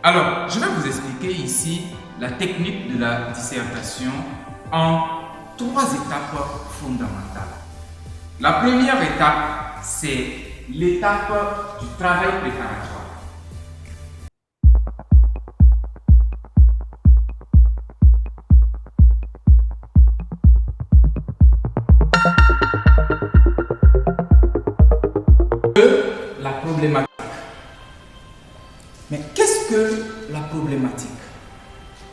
Alors, je vais vous expliquer ici la technique de la dissertation en 3 étapes fondamentales. La première étape, c'est l'étape du travail préparatoire. La problématique. Mais qu'est-ce que la problématique?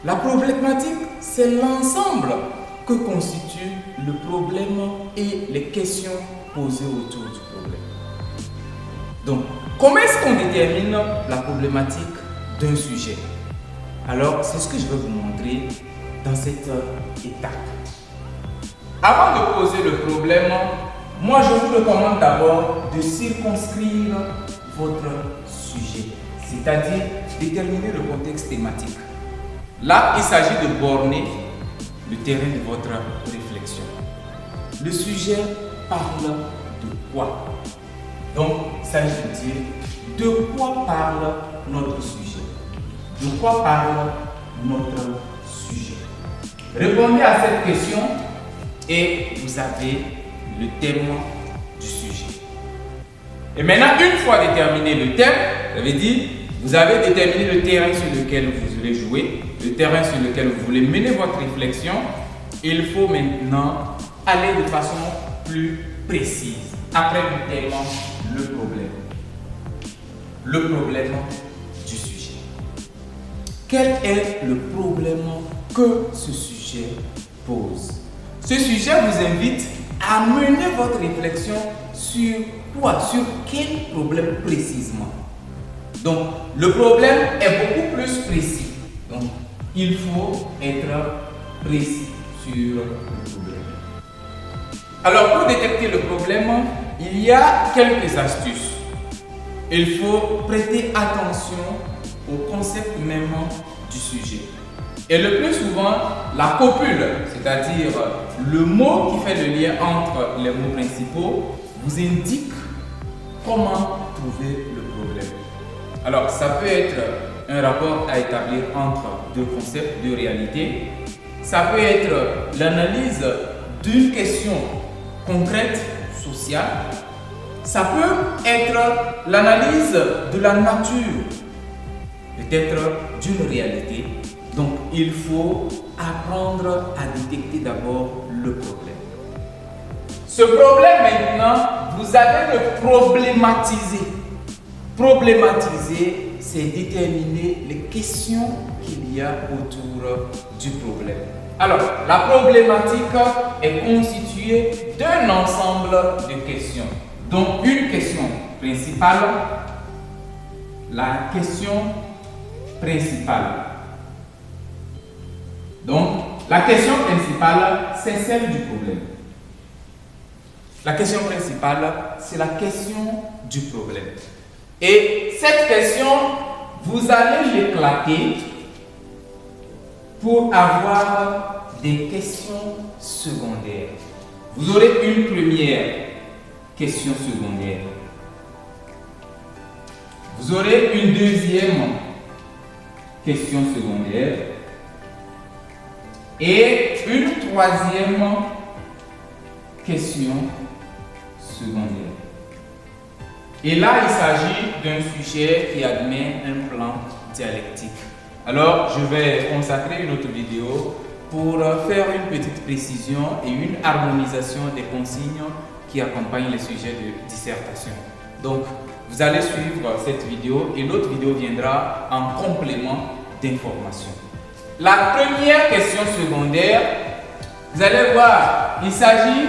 La problématique, c'est l'ensemble que constitue le problème et les questions posées autour du problème. Donc, comment est-ce qu'on détermine la problématique d'un sujet? Alors, c'est ce que je vais vous montrer dans cette étape. Avant de poser le problème, moi je vous recommande d'abord de circonscrire votre sujet, c'est-à-dire déterminer le contexte thématique. Là, il s'agit de borner le terrain de votre réflexion. Le sujet parle de quoi? Donc, il s'agit de dire de quoi parle notre sujet. De quoi parle notre sujet? Répondez à cette question et vous avez le thème du sujet. Et maintenant, une fois déterminé le thème, ça veut dire vous avez déterminé le terrain sur lequel vous voulez jouer, le terrain sur lequel vous voulez mener votre réflexion. Il faut maintenant aller de façon plus précise. Après le thème, le problème. Le problème du sujet. Quel est le problème que ce sujet pose? Ce sujet vous invite à mener votre réflexion sur quoi? Sur quel problème précisément? Donc, le problème est beaucoup plus précis. Donc, il faut être précis sur le problème. Alors, pour détecter le problème, il y a quelques astuces. Il faut prêter attention au concept même du sujet. Et le plus souvent, la copule, c'est-à-dire le mot qui fait le lien entre les mots principaux, vous indique comment trouver le problème. Alors, ça peut être un rapport à établir entre deux concepts, deux réalités. Ça peut être l'analyse d'une question concrète, sociale. Ça peut être l'analyse de la nature, peut-être d'une réalité. Donc, il faut apprendre à détecter d'abord le problème. Ce problème, maintenant, vous allez le problématiser. Problématiser, c'est déterminer les questions qu'il y a autour du problème. Alors, la problématique est constituée d'un ensemble de questions. Donc, une question principale, la question principale. Donc, la question principale, c'est celle du problème. La question principale, c'est la question du problème. Et cette question, vous allez l'éclater pour avoir des questions secondaires. Vous aurez une première question secondaire. Vous aurez une deuxième question secondaire. Et une troisième question secondaire. Et là, il s'agit d'un sujet qui admet un plan dialectique. Alors, je vais consacrer une autre vidéo pour faire une petite précision et une harmonisation des consignes qui accompagnent les sujets de dissertation. Donc, vous allez suivre cette vidéo et l'autre vidéo viendra en complément d'information. La première question secondaire, vous allez voir, il s'agit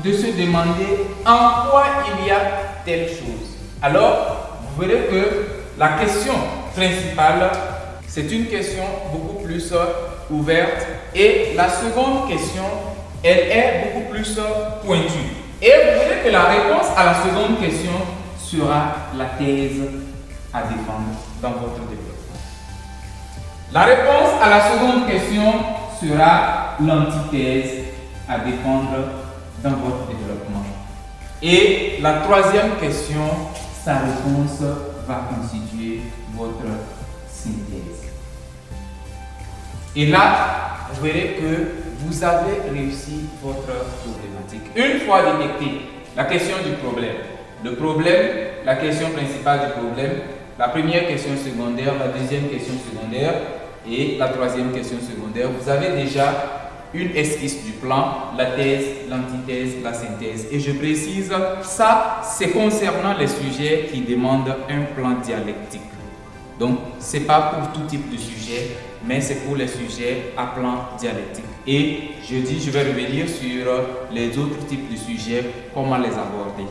de se demander en quoi il y a telle chose. Alors, vous verrez que la question principale, c'est une question beaucoup plus ouverte et la seconde question, elle est beaucoup plus pointue. Et vous verrez que la réponse à la seconde question sera la thèse à défendre dans votre développement. La réponse à la seconde question sera l'antithèse à défendre dans votre développement. Et la troisième question, sa réponse va constituer votre synthèse. Et là, vous verrez que vous avez réussi votre problématique. Une fois détecté la question du problème, le problème, la question principale du problème, la première question secondaire, la deuxième question secondaire et la troisième question secondaire, vous avez déjà une esquisse du plan, la thèse, l'antithèse, la synthèse. Et je précise, ça, c'est concernant les sujets qui demandent un plan dialectique. Donc, ce n'est pas pour tout type de sujet, mais c'est pour les sujets à plan dialectique. Et je vais revenir sur les autres types de sujets, comment les aborder.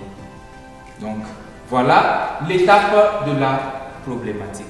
Donc, voilà l'étape de la problématique.